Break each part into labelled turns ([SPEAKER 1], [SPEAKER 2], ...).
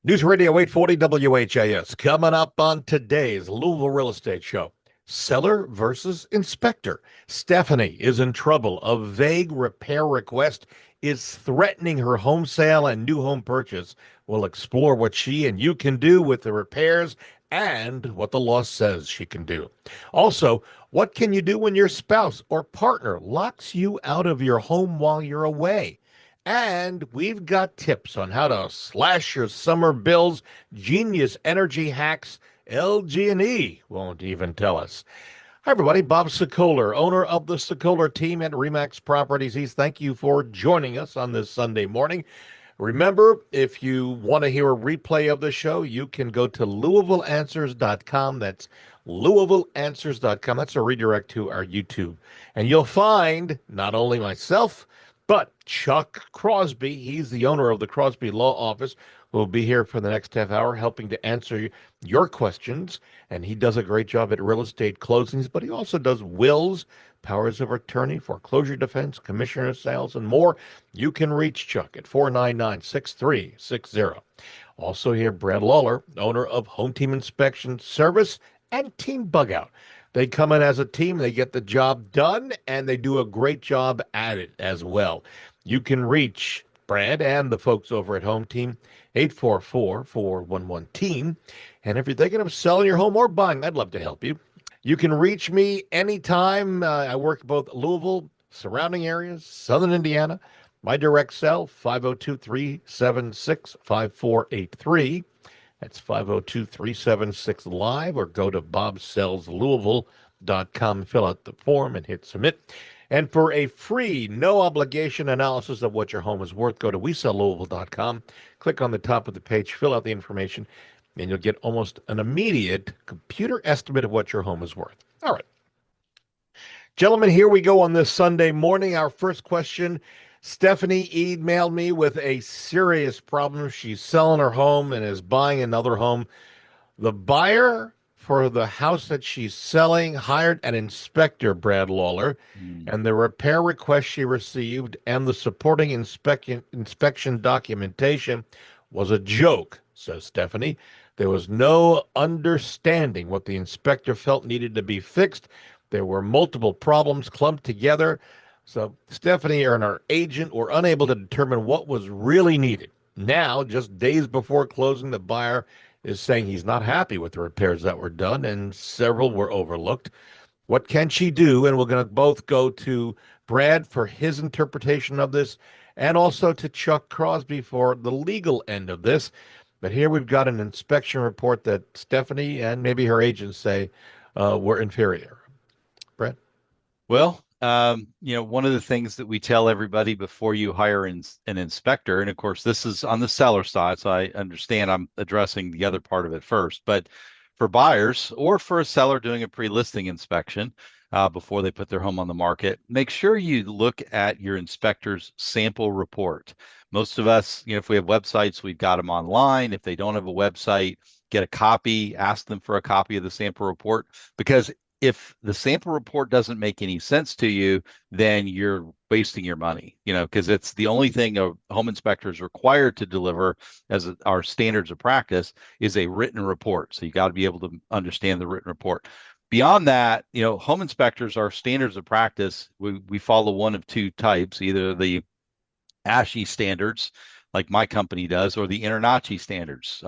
[SPEAKER 1] News Radio 840 WHAS. Coming up on today's Louisville Real Estate Show. Seller versus inspector. Stephanie is in trouble. A vague repair request is threatening her home sale and new home purchase. We'll explore what she and you can do with the repairs and what the law says she can do. Also, what can you do when your spouse or partner locks you out of your home while you're away? And we've got tips on how to slash your summer bills, genius energy hacks. LG&E won't even tell us. Hi, everybody. Bob Sokoler, owner of the Sokoler team at Remax Properties East. Thank you for joining us on this Sunday morning. Remember, if you want to hear a replay of the show, you can go to LouisvilleAnswers.com. That's LouisvilleAnswers.com. That's a redirect to our YouTube. And you'll find not only myself, but Chuck Crosby, he's the owner of the Crosby Law Office, will be here for the next half hour helping to answer your questions. And he does a great job at real estate closings, but he also does wills, powers of attorney, foreclosure defense, commissioner sales, and more. You can reach Chuck at 499-6360. Also here, Brad Lawler, owner of Home Team Inspection Service and Team Bugout. They come in as a team, they get the job done, and they do a great job at it as well. You can reach Brad and the folks over at Home Team, 844-411-TEAM. And if you're thinking of selling your home or buying, I'd love to help you. You can reach me anytime. I work both Louisville, surrounding areas, Southern Indiana. My direct cell, 502-376-5483. That's 502-376-LIVE, or go to bobsellslouisville.com, fill out the form, and hit submit. And for a free, no-obligation analysis of what your home is worth, go to wesellouisville.com, click on the top of the page, fill out the information, and you'll get almost an immediate computer estimate of what your home is worth. All right. Gentlemen, here we go on this Sunday morning. Our first question: Stephanie emailed me with a serious problem. She's selling her home and is buying another home. The buyer for the house that she's selling hired an inspector, Brad Lawler, and the repair request she received and the supporting inspection documentation was a joke, says Stephanie. There was no understanding what the inspector felt needed to be fixed. There were multiple problems clumped together. So Stephanie and our agent were unable to determine what was really needed. Now, just days before closing, the buyer is saying he's not happy with the repairs that were done, and several were overlooked. What can she do? And we're going to both go to Brad for his interpretation of this, and also to Chuck Crosby for the legal end of this. But here we've got an inspection report that Stephanie and maybe her agents say were inferior. Brad?
[SPEAKER 2] Well, one of the things that we tell everybody before you hire an inspector, and of course, this is on the seller side, so I understand I'm addressing the other part of it first, but for buyers or for a seller doing a pre-listing inspection before they put their home on the market, make sure you look at your inspector's sample report. Most of us, if we have websites, we've got them online. If they don't have a website, get a copy, ask them for a copy of the sample report, because if the sample report doesn't make any sense to you, then you're wasting your money, because it's the only thing a home inspector is required to deliver as our standards of practice is a written report. So you got to be able to understand the written report. Beyond that, home inspectors, our standards of practice, we follow one of two types, either the ASHI standards, like my company does, or the InterNACHI standards.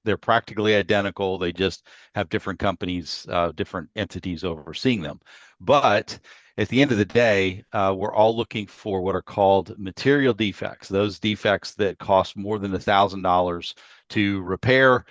[SPEAKER 2] They're practically identical. They just have different companies, different entities overseeing them. But at the end of the day, we're all looking for what are called material defects, those defects that cost more than $1,000 to repair,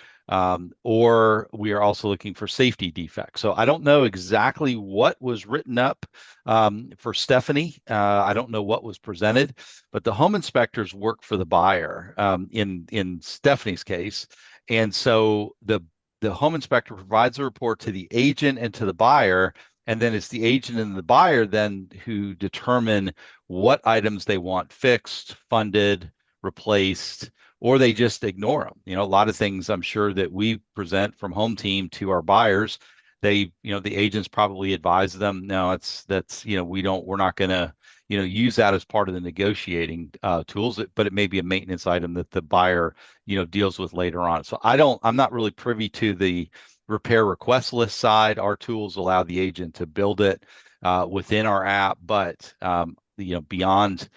[SPEAKER 2] or we are also looking for safety defects. So I don't know exactly what was written up for Stephanie. I don't know what was presented, but the home inspectors work for the buyer in Stephanie's case. And so the home inspector provides a report to the agent and to the buyer, and then it's the agent and the buyer then who determine what items they want fixed, funded, replaced, or they just ignore them. A lot of things I'm sure that we present from Home Team to our buyers, the agents probably advise them, no, we're not going to use that as part of the negotiating tools, but it may be a maintenance item that the buyer, deals with later on. So I'm not really privy to the repair request list side. Our tools allow the agent to build it within our app, but beyond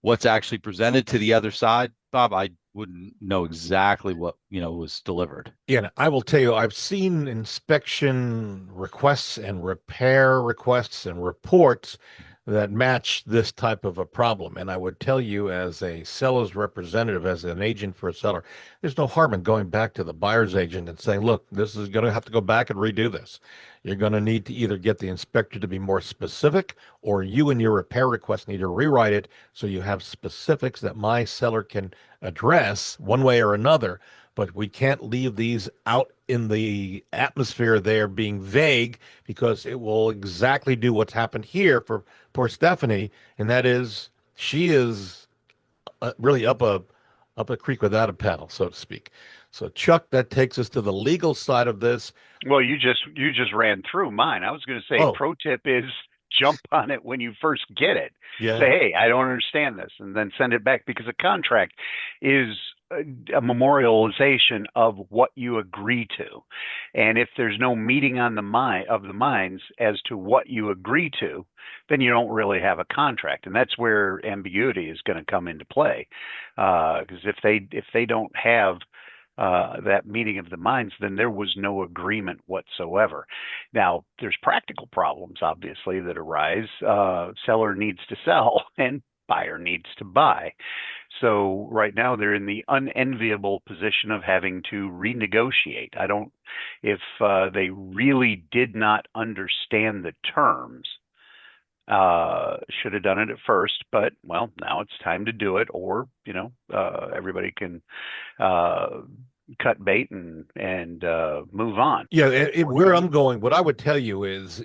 [SPEAKER 2] what's actually presented to the other side, Bob, I wouldn't know exactly what was delivered.
[SPEAKER 1] Yeah, and I will tell you, I've seen inspection requests and repair requests and reports that match this type of a problem. And I would tell you, as a seller's representative, as an agent for a seller, there's no harm in going back to the buyer's agent and saying, look, this is going to have to go back and redo this. You're going to need to either get the inspector to be more specific, or you and your repair request need to rewrite it so you have specifics that my seller can address one way or another. But we can't leave these out in the atmosphere there being vague, because it will exactly do what's happened here for poor Stephanie, and that is she is really up a creek without a paddle, so to speak. So Chuck, that takes us to the legal side of this.
[SPEAKER 3] Well, you just ran through mine. I was going to say,
[SPEAKER 1] Oh,
[SPEAKER 3] pro tip is jump on it when you first get it.
[SPEAKER 1] yeah.
[SPEAKER 3] Say, hey, I don't understand this, and then send it back, because a contract is a memorialization of what you agree to. And if there's no meeting on the minds as to what you agree to, then you don't really have a contract. And that's where ambiguity is going to come into play. Because if they don't have that meeting of the minds, then there was no agreement whatsoever. Now, there's practical problems, obviously, that arise. Seller needs to sell and buyer needs to buy. So right now they're in the unenviable position of having to renegotiate. I don't, if they really did not understand the terms, should have done it at first, but well, now it's time to do it, or everybody can cut bait and move on.
[SPEAKER 1] Yeah, where I'm going, what I would tell you is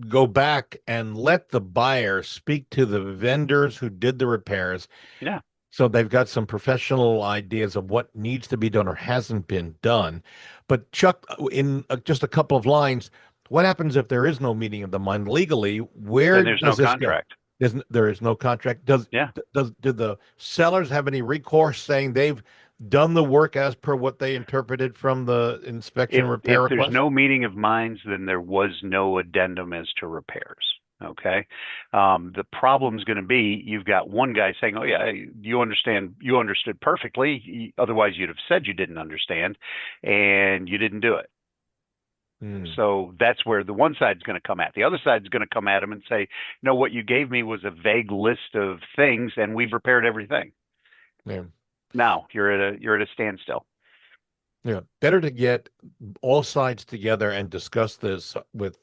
[SPEAKER 1] go back and let the buyer speak to the vendors who did the repairs.
[SPEAKER 3] Yeah.
[SPEAKER 1] So they've got some professional ideas of what needs to be done or hasn't been done. But Chuck, in just a couple of lines, what happens if there is no meeting of the mind legally? Where
[SPEAKER 3] Then there's no
[SPEAKER 1] does this go?
[SPEAKER 3] contract.
[SPEAKER 1] There is no contract. Do the sellers have any recourse, saying they've done the work as per what they interpreted from the inspection repair
[SPEAKER 3] If there's
[SPEAKER 1] request?
[SPEAKER 3] no meeting of minds, then there was no addendum as to repairs. Okay. The problem's going to be, you've got one guy saying, "Oh yeah, you understood perfectly. Otherwise, you'd have said you didn't understand, and you didn't do it." So that's where the one side's going to come at. The other side's going to come at him and say, "No, what you gave me was a vague list of things, and we've repaired everything.
[SPEAKER 1] Yeah.
[SPEAKER 3] Now you're at a standstill."
[SPEAKER 1] Yeah. Better to get all sides together and discuss this with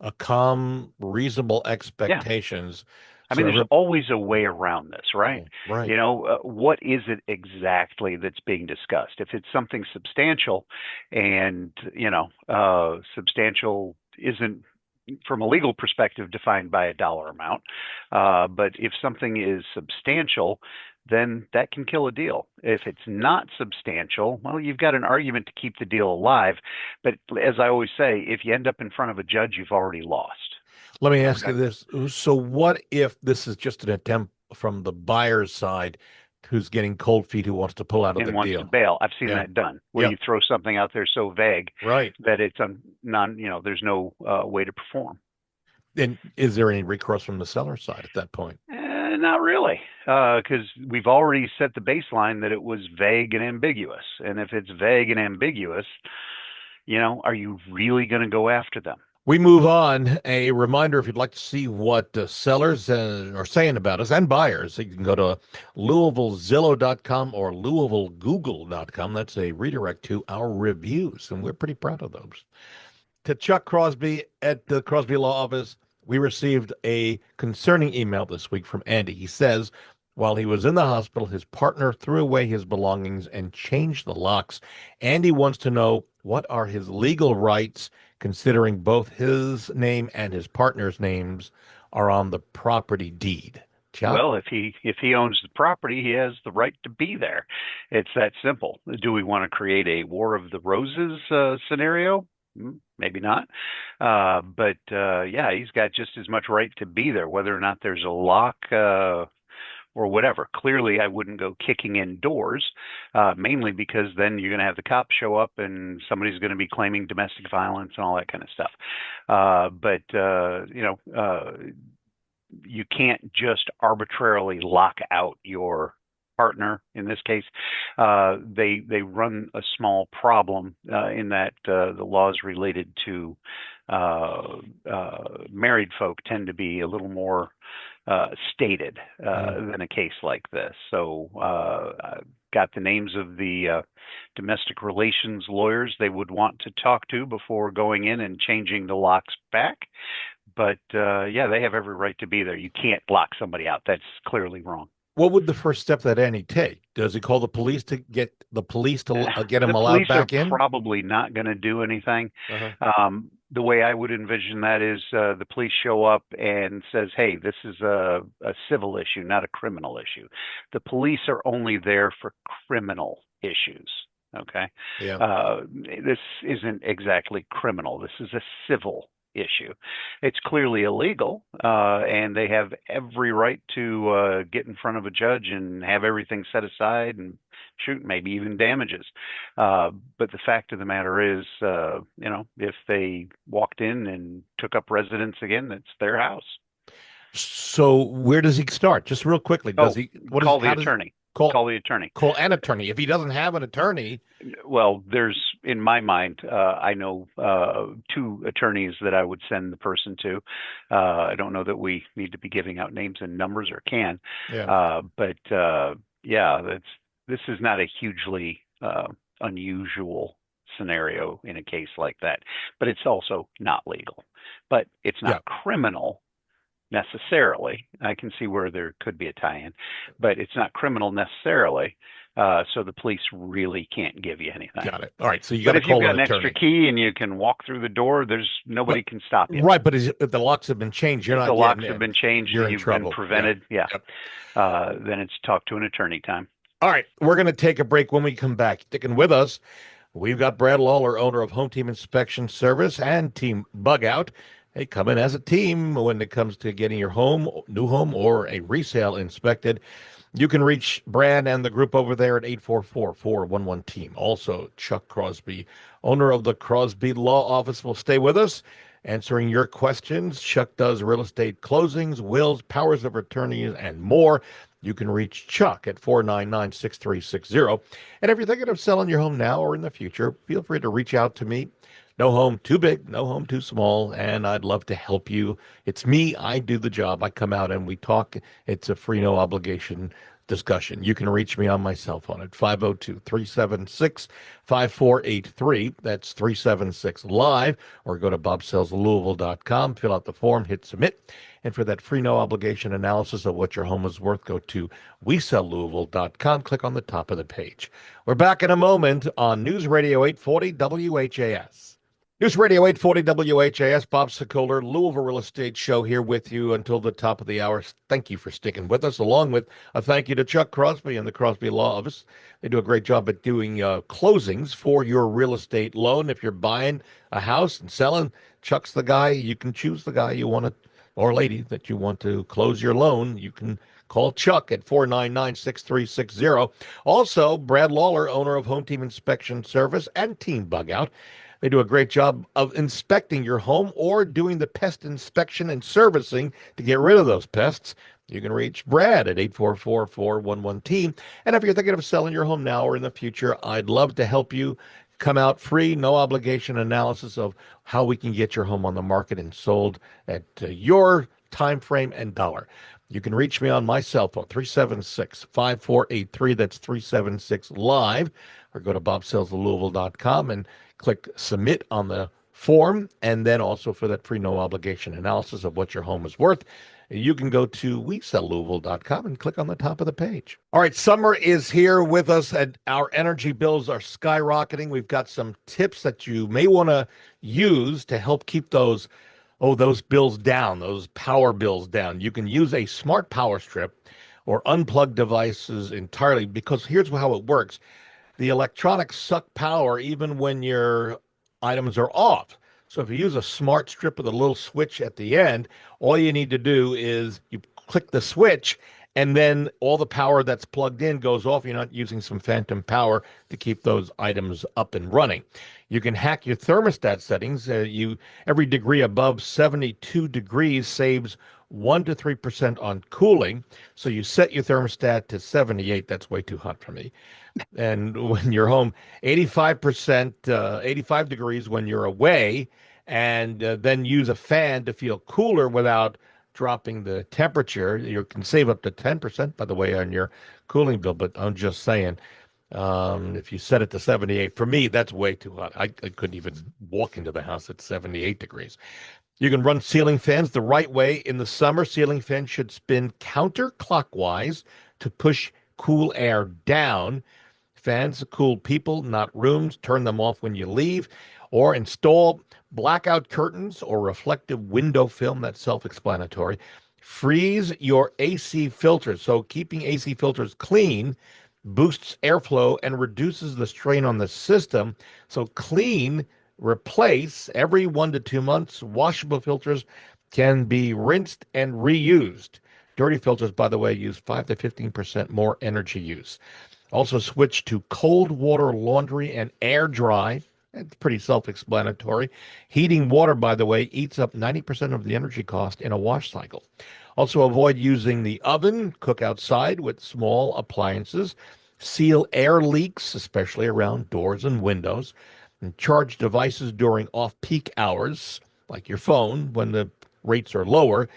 [SPEAKER 1] a calm, reasonable
[SPEAKER 3] Yeah.
[SPEAKER 1] expectations.
[SPEAKER 3] I mean,
[SPEAKER 1] So
[SPEAKER 3] there's always a way around this, right?
[SPEAKER 1] right.
[SPEAKER 3] What is it exactly that's being discussed? If it's something substantial, and substantial isn't, from a legal perspective, defined by a dollar amount, but if something is substantial, then that can kill a deal. If it's not substantial, well, you've got an argument to keep the deal alive. But as I always say, if you end up in front of a judge, you've already lost.
[SPEAKER 1] Let me ask you this. So what if this is just an attempt from the buyer's side, who's getting cold feet, who wants to pull out of
[SPEAKER 3] And
[SPEAKER 1] the
[SPEAKER 3] wants
[SPEAKER 1] deal?
[SPEAKER 3] to bail. I've seen
[SPEAKER 1] Yeah.
[SPEAKER 3] that done, where
[SPEAKER 1] Yep.
[SPEAKER 3] you throw something out there so vague
[SPEAKER 1] Right.
[SPEAKER 3] that it's there's no way to perform.
[SPEAKER 1] And is there any recourse from the seller side at that point?
[SPEAKER 3] Not really, because we've already set the baseline that it was vague and ambiguous. And if it's vague and ambiguous, are you really going to go after them?
[SPEAKER 1] We move on. A reminder, if you'd like to see what sellers are saying about us, and buyers, you can go to LouisvilleZillow.com or LouisvilleGoogle.com. That's a redirect to our reviews, and we're pretty proud of those. To Chuck Crosby at the Crosby Law Office, we received a concerning email this week from Andy. He says, while he was in the hospital, his partner threw away his belongings and changed the locks. Andy wants to know, what are his legal rights, considering both his name and his partner's names are on the property deed? Chuck?
[SPEAKER 3] Well, if he owns the property, he has the right to be there. It's that simple. Do we want to create a War of the Roses scenario? Maybe not. But yeah, he's got just as much right to be there, whether or not there's a lock or whatever. Clearly, I wouldn't go kicking in doors, mainly because then you're going to have the cops show up and somebody's going to be claiming domestic violence and all that kind of stuff. But you can't just arbitrarily lock out your partner. In this case, they run a small problem in that the laws related to married folk tend to be a little more stated than a case like this. So I've got the names of the domestic relations lawyers they would want to talk to before going in and changing the locks back. But yeah, they have every right to be there. You can't lock somebody out. That's clearly wrong.
[SPEAKER 1] What would the first step that Annie take? Does he call the police to get the police to get him allowed back in?
[SPEAKER 3] Probably not going to do anything.
[SPEAKER 1] Uh-huh.
[SPEAKER 3] The way I would envision that is the police show up and says, "Hey, this is a civil issue, not a criminal issue." The police are only there for criminal issues. Okay.
[SPEAKER 1] Yeah.
[SPEAKER 3] This isn't exactly criminal. This is a civil issue. It's clearly illegal, and they have every right to get in front of a judge and have everything set aside and shoot, maybe even damages. But the fact of the matter is, if they walked in and took up residence again, it's their house.
[SPEAKER 1] So where does he start? Just real quickly, does he
[SPEAKER 3] call the attorney? Call the attorney.
[SPEAKER 1] Call an attorney. If he doesn't have an attorney,
[SPEAKER 3] well, there's, in my mind, I know two attorneys that I would send the person to. I don't know that we need to be giving out names and numbers, or can.
[SPEAKER 1] Yeah.
[SPEAKER 3] But yeah, this is not a hugely unusual scenario in a case like that. But it's also not legal. But it's not criminal necessarily. I can see where there could be a tie-in, but it's not criminal necessarily. So the police really can't give you anything.
[SPEAKER 1] Got it. All right. So you got to
[SPEAKER 3] call
[SPEAKER 1] an attorney.
[SPEAKER 3] If you've got an extra key and you can walk through the door, there's nobody can stop you.
[SPEAKER 1] Right. But if the locks have been changed, you're not.
[SPEAKER 3] The locks have been changed.
[SPEAKER 1] You're
[SPEAKER 3] you've
[SPEAKER 1] in trouble.
[SPEAKER 3] Been prevented. Yeah. Then it's talk to an attorney time.
[SPEAKER 1] All right. We're going to take a break. When we come back, sticking with us, we've got Brad Lawler, owner of Home Team Inspection Service and Team Bug Out. They come in as a team when it comes to getting your home, new home, or a resale inspected. You can reach Brad and the group over there at 844-411-TEAM. Also, Chuck Crosby, owner of the Crosby Law Office, will stay with us answering your questions. Chuck does real estate closings, wills, powers of attorney, and more. You can reach Chuck at 499-6360. And if you're thinking of selling your home now or in the future, feel free to reach out to me. No home too big, no home too small, and I'd love to help you. It's me. I do the job. I come out and we talk. It's a free, no obligation discussion. You can reach me on my cell phone at 502-376-5483. That's 376-LIVE, or go to bobsellslouisville.com, fill out the form, hit submit. And for that free, no obligation analysis of what your home is worth, go to wesellouisville.com, click on the top of the page. We're back in a moment on News Radio 840 WHAS. News Radio 840 WHAS, Bob Sokoler, Louisville Real Estate Show here with you until the top of the hour. Thank you for sticking with us, along with a thank you to Chuck Crosby and the Crosby Law Office. They do a great job at doing closings for your real estate loan. If you're buying a house and selling, Chuck's the guy. You can choose the guy you want to, or lady that you want to close your loan. You can call Chuck at 499-6360. Also, Brad Lawler, owner of Home Team Inspection Service and Team Bug Out. They do a great job of inspecting your home or doing the pest inspection and servicing to get rid of those pests. You can reach Brad at 844-411-TEAM. And if you're thinking of selling your home now or in the future, I'd love to help you. Come out free, no obligation analysis of how we can get your home on the market and sold at your time frame and dollar. You can reach me on my cell phone, 376-5483. That's 376-LIVE. Or go to bobsellslouisville.com and click submit on the form. And then also for that free no obligation analysis of what your home is worth, you can go to wesellouisville.com and click on the top of the page. All right, summer is here with us, and our energy bills are skyrocketing. We've got some tips that you may want to use to help keep those bills down, those power bills down. You can use a smart power strip or unplug devices entirely, because here's how it works. The electronics suck power even when you're items are off. So if you use a smart strip with a little switch at the end, all you need to do is you click the switch and then all the power that's plugged in goes off. You're not using some phantom power to keep those items up and running. You can hack your thermostat settings. Every degree above 72 degrees saves 1 to 3% on cooling. So you set your thermostat to 78. That's way too hot for me. And when you're home, 85%, 85 degrees when you're away, and then use a fan to feel cooler without dropping the temperature. You can save up to 10%, by the way, on your cooling bill. But I'm just saying, if you set it to 78, for me, that's way too hot. I couldn't even walk into the house at 78 degrees. You can run ceiling fans the right way. In the summer, ceiling fans should spin counterclockwise to push cool air down. Fans cool people, not rooms. Turn them off when you leave, or install blackout curtains or reflective window film. That's self-explanatory. Freeze your AC filters. So keeping AC filters clean boosts airflow and reduces the strain on the system. So clean, replace every 1 to 2 months. Washable filters can be rinsed and reused. Dirty filters, by the way, use 5 to 15% more energy use. Also switch to cold water laundry and air dry. It's pretty self-explanatory. Heating water, by the way, eats up 90% of the energy cost in a wash cycle. Also avoid using the oven. Cook outside with small appliances. Seal air leaks, especially around doors and windows. And charge devices during off-peak hours, like your phone, when the rates are lower.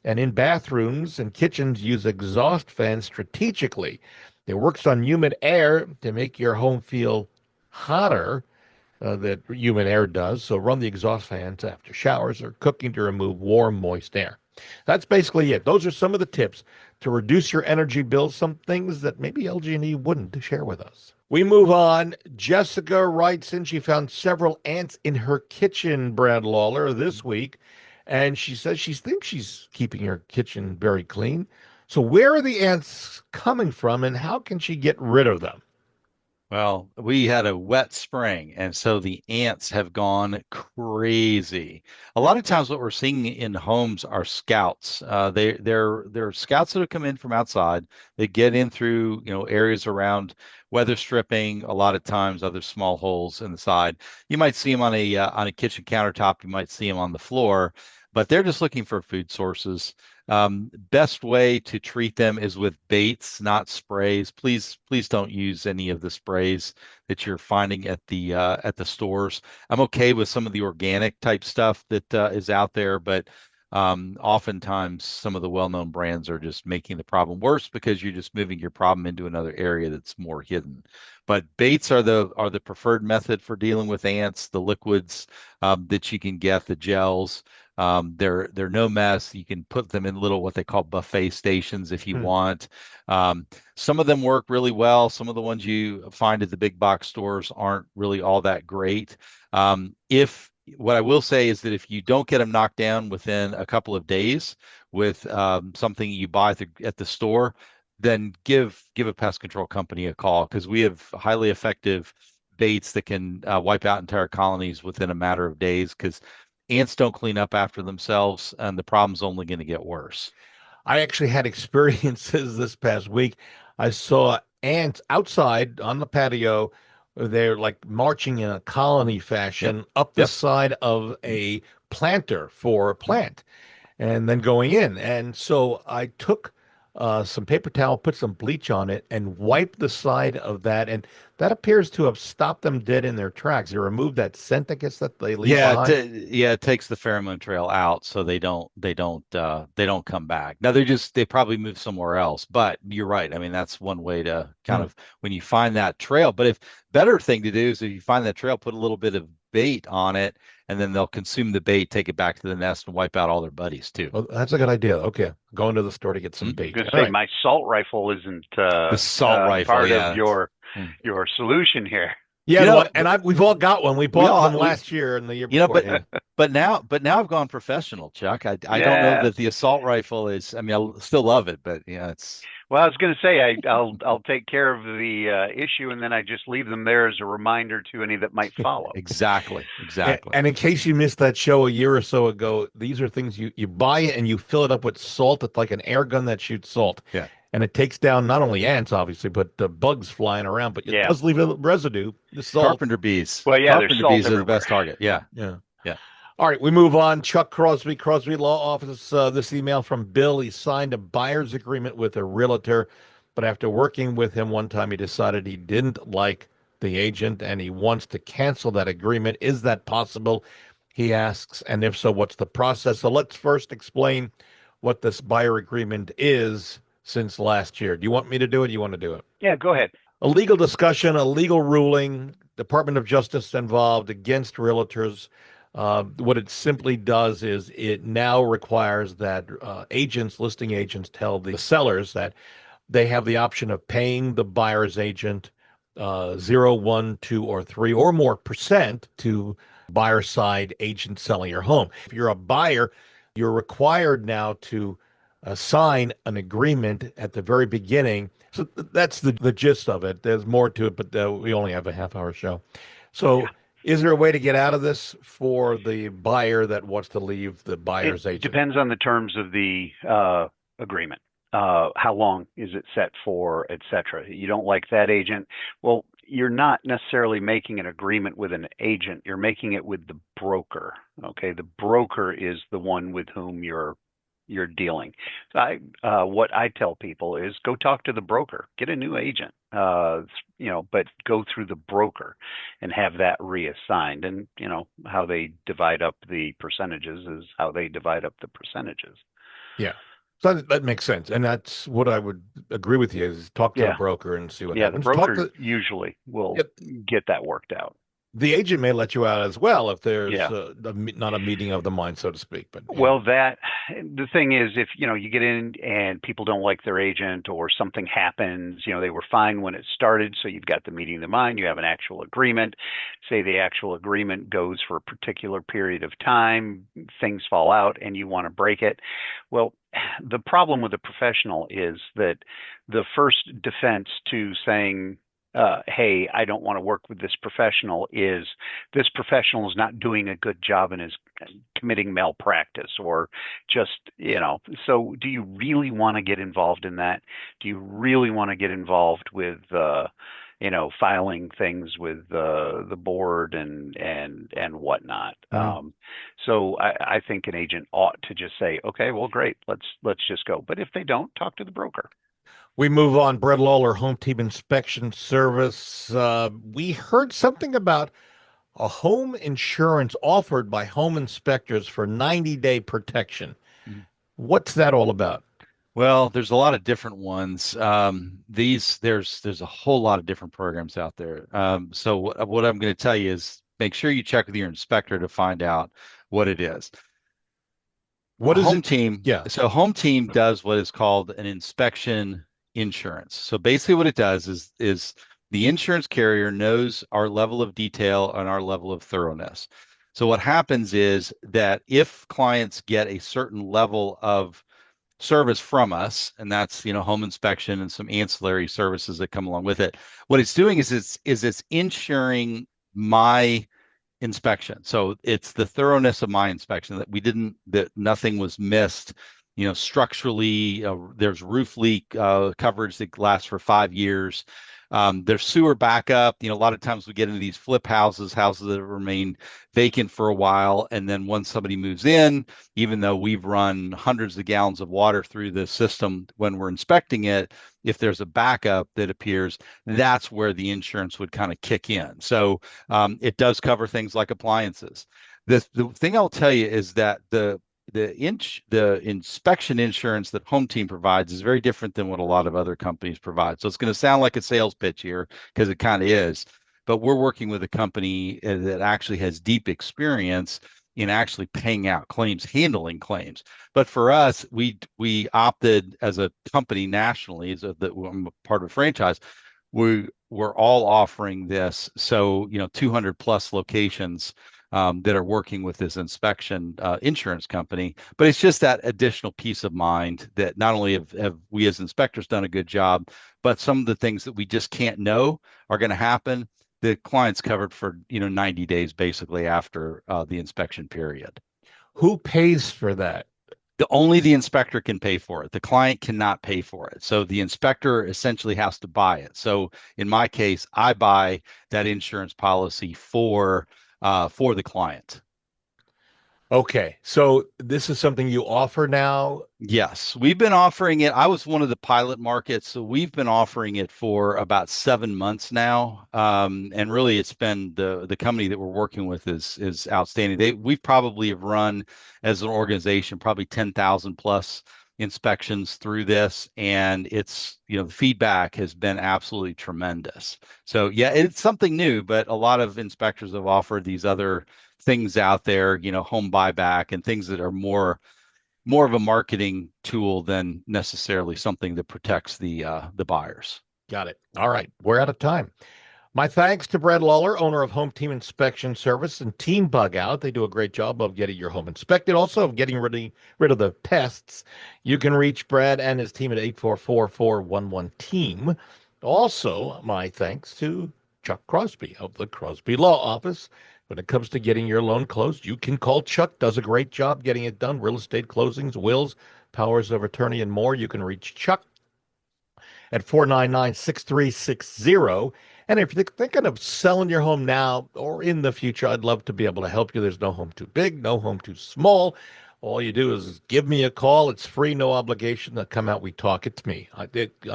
[SPEAKER 1] And in bathrooms and kitchens, use exhaust fans strategically. It works on humid air to make your home feel hotter that humid air does. So run the exhaust fans after showers or cooking to remove warm, moist air. That's basically it. Those are some of the tips to reduce your energy bills, some things that maybe LG&E wouldn't share with us. We move on. Jessica writes in she found several ants in her kitchen, Brad Lawler, this week. And she says she thinks she's keeping her kitchen very clean. So where are the ants coming from and how can she get rid of them?
[SPEAKER 2] Well, we had a wet spring, and so the ants have gone crazy. A lot of times, what we're seeing in homes are scouts. They're scouts that have come in from outside. They get in through areas around weather stripping. A lot of times, other small holes in the side. You might see them on a kitchen countertop. You might see them on the floor, but they're just looking for food sources. Best way to treat them is with baits, not sprays. Please don't use any of the sprays that you're finding at the stores. I'm okay with some of the organic type stuff that is out there, but oftentimes some of the well-known brands are just making the problem worse because you're just moving your problem into another area that's more hidden. But baits are the preferred method for dealing with ants. The liquids that you can get, the gels. They're no mess. You can put them in little what they call buffet stations if you want. Some of them work really well. Some of the ones you find at the big box stores aren't really all that great. If what I will say is that if you don't get them knocked down within a couple of days with something you buy at the store, then give a pest control company a call because we have highly effective baits that can wipe out entire colonies within a matter of days because ants don't clean up after themselves and the problem's only going to get worse.
[SPEAKER 1] I actually had experiences this past week. I saw ants outside on the patio. They're like marching in a colony fashion up the
[SPEAKER 2] Yep.
[SPEAKER 1] side of a planter for a plant and then going in. And so I took some paper towel, put some bleach on it, and wiped the side of that. And that appears to have stopped them dead in their tracks. They removed that scent, I guess, that they leave
[SPEAKER 2] Yeah,
[SPEAKER 1] behind.
[SPEAKER 2] it takes the pheromone trail out so they don't come back. Now they probably move somewhere else, but you're right. I mean, that's one way to kind
[SPEAKER 1] Hmm.
[SPEAKER 2] of when you find that trail. But if better thing to do is if you find that trail, put a little bit of bait on it, and then they'll consume the bait, take it back to the nest, and wipe out all their buddies too.
[SPEAKER 1] Well, that's a good idea. Okay. Going to the store to get some
[SPEAKER 2] Hmm?
[SPEAKER 1] bait.
[SPEAKER 3] Gonna
[SPEAKER 1] All
[SPEAKER 3] say
[SPEAKER 1] right.
[SPEAKER 3] my salt rifle isn't
[SPEAKER 2] The salt rifle,
[SPEAKER 3] part of
[SPEAKER 2] yeah.
[SPEAKER 3] your solution here.
[SPEAKER 1] Yeah,
[SPEAKER 2] You know,
[SPEAKER 1] we've all got one. We bought
[SPEAKER 2] all
[SPEAKER 1] them last year and the year
[SPEAKER 2] you know,
[SPEAKER 1] before. Yeah.
[SPEAKER 2] but now I've gone professional, Chuck. I don't know
[SPEAKER 3] Yeah.
[SPEAKER 2] that the assault rifle is. I mean, I still love it, but yeah, it's
[SPEAKER 3] Well, I was going to say I'll take care of the issue, and then I just leave them there as a reminder to any that might follow.
[SPEAKER 2] exactly.
[SPEAKER 1] And in case you missed that show a year or so ago, these are things you buy it and you fill it up with salt. It's like an air gun that shoots salt.
[SPEAKER 2] Yeah.
[SPEAKER 1] And it takes down not only ants, obviously, but the bugs flying around. But it
[SPEAKER 3] Yeah.
[SPEAKER 1] does leave a residue, the salt.
[SPEAKER 2] Carpenter bees.
[SPEAKER 3] Well, yeah, there's
[SPEAKER 2] Carpenter
[SPEAKER 3] salt
[SPEAKER 2] bees are the
[SPEAKER 3] everywhere.
[SPEAKER 2] best target. Yeah.
[SPEAKER 1] Yeah.
[SPEAKER 2] Yeah.
[SPEAKER 1] All right, we move on. Chuck Crosby, Crosby Law Office. This email from Bill. He signed a buyer's agreement with a realtor, but after working with him one time, he decided he didn't like the agent and he wants to cancel that agreement. Is that possible? He asks, and if so, what's the process? So let's first explain what this buyer agreement is since last year. Do you want me to do it? Do you want to do it?
[SPEAKER 3] Yeah, go ahead.
[SPEAKER 1] A legal discussion, a legal ruling, Department of Justice involved against realtors. What it simply does is it now requires that listing agents, tell the sellers that they have the option of paying the buyer's agent 0, 1, 2, or 3 or more percent to buyer side agent selling your home. If you're a buyer, you're required now to sign an agreement at the very beginning. So that's the gist of it. There's more to it, but we only have a half-hour show. So
[SPEAKER 3] Yeah.
[SPEAKER 1] is there a way to get out of this for the buyer that wants to leave the buyer's agent?
[SPEAKER 3] It depends on the terms of the agreement. How long is it set for, et cetera? You don't like that agent? Well, you're not necessarily making an agreement with an agent. You're making it with the broker. Okay, the broker is the one with whom you're dealing. So what I tell people is go talk to the broker, get a new agent, but go through the broker and have that reassigned. And, how they divide up the percentages is how they divide up the percentages.
[SPEAKER 1] Yeah. So that makes sense. And that's what I would agree with you is talk to the broker and see what happens.
[SPEAKER 3] The broker usually will get that worked out.
[SPEAKER 1] The agent may let you out as well if there's not a meeting of the mind, so to speak. But
[SPEAKER 3] well, the thing is, if you get in and people don't like their agent or something happens, they were fine when it started, so you've got the meeting of the mind, you have an actual agreement. Say the actual agreement goes for a particular period of time, things fall out, and you want to break it. Well, the problem with a professional is that the first defense to saying, hey, I don't want to work with this professional is this professional is not doing a good job and is committing malpractice or just, so do you really want to get involved in that? Do you really want to get involved with, filing things with the board and whatnot?
[SPEAKER 1] Mm-hmm.
[SPEAKER 3] So I think an agent ought to just say, okay, well, great, let's just go. But if they don't, talk to the broker.
[SPEAKER 1] We move on. Brett Lawler, Home Team Inspection Service. We heard something about a home insurance offered by home inspectors for 90-day protection.
[SPEAKER 2] Mm-hmm.
[SPEAKER 1] What's that all about?
[SPEAKER 2] Well, there's a lot of different ones. There's a whole lot of different programs out there. So what I'm going to tell you is make sure you check with your inspector to find out what it is.
[SPEAKER 1] What is
[SPEAKER 2] Home
[SPEAKER 1] it?
[SPEAKER 2] Team?
[SPEAKER 1] Yeah.
[SPEAKER 2] So Home Team does what is called an inspection insurance. So basically what it does is the insurance carrier knows our level of detail and our level of thoroughness. So what happens is that if clients get a certain level of service from us, and that's home inspection and some ancillary services that come along with it, what it's doing is it's insuring my inspection. So it's the thoroughness of my inspection that nothing was missed. Structurally, there's roof leak coverage that lasts for 5 years. There's sewer backup. A lot of times we get into these flip houses that remain vacant for a while. And then once somebody moves in, even though we've run hundreds of gallons of water through the system when we're inspecting it, if there's a backup that appears, that's where the insurance would kind of kick in. So it does cover things like appliances. The thing I'll tell you is that the inspection insurance that Home Team provides is very different than what a lot of other companies provide. So it's going to sound like a sales pitch here because it kind of is, but we're working with a company that actually has deep experience in actually paying out claims, handling claims. But for us, we opted as a company nationally, I'm part of a franchise. we're all offering this. So, 200 plus locations that are working with this inspection insurance company. But it's just that additional peace of mind that not only have we as inspectors done a good job, but some of the things that we just can't know are going to happen, the client's covered for 90 days basically after the inspection period.
[SPEAKER 1] Who pays for that?
[SPEAKER 2] Only the inspector can pay for it. The client cannot pay for it. So the inspector essentially has to buy it. So in my case, I buy that insurance policy for the client.
[SPEAKER 1] Okay, so this is something you offer now?
[SPEAKER 2] Yes, we've been offering it. I was one of the pilot markets, so we've been offering it for about 7 months now. And really, it's been the company that we're working with is outstanding. We probably have run as an organization probably 10,000 plus inspections through this, and it's the feedback has been absolutely tremendous. So yeah, it's something new, but a lot of inspectors have offered these other things out there, home buyback and things that are more of a marketing tool than necessarily something that protects the buyers.
[SPEAKER 1] Got it. All right, we're out of time. My thanks to Brad Lawler, owner of Home Team Inspection Service and Team Bug Out. They do a great job of getting your home inspected, also of getting rid of the pests. You can reach Brad and his team at 844-411-TEAM. Also, my thanks to Chuck Crosby of the Crosby Law Office. When it comes to getting your loan closed, you can call Chuck. Does a great job getting it done. Real estate closings, wills, powers of attorney, and more. You can reach Chuck at 499-6360. And if you're thinking of selling your home now or in the future, I'd love to be able to help you. There's no home too big, no home too small. All you do is give me a call. It's free, no obligation to come out. We talk. It's me. I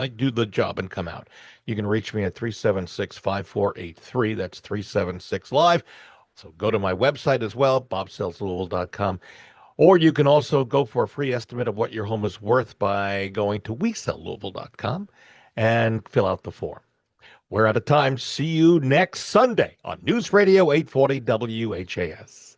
[SPEAKER 1] do the job and come out. You can reach me at 376-5483. That's 376-LIVE. So go to my website as well, bobsellslouisville.com. Or you can also go for a free estimate of what your home is worth by going to wesellouisville.com and fill out the form. We're out of time. See you next Sunday on News Radio 840 WHAS.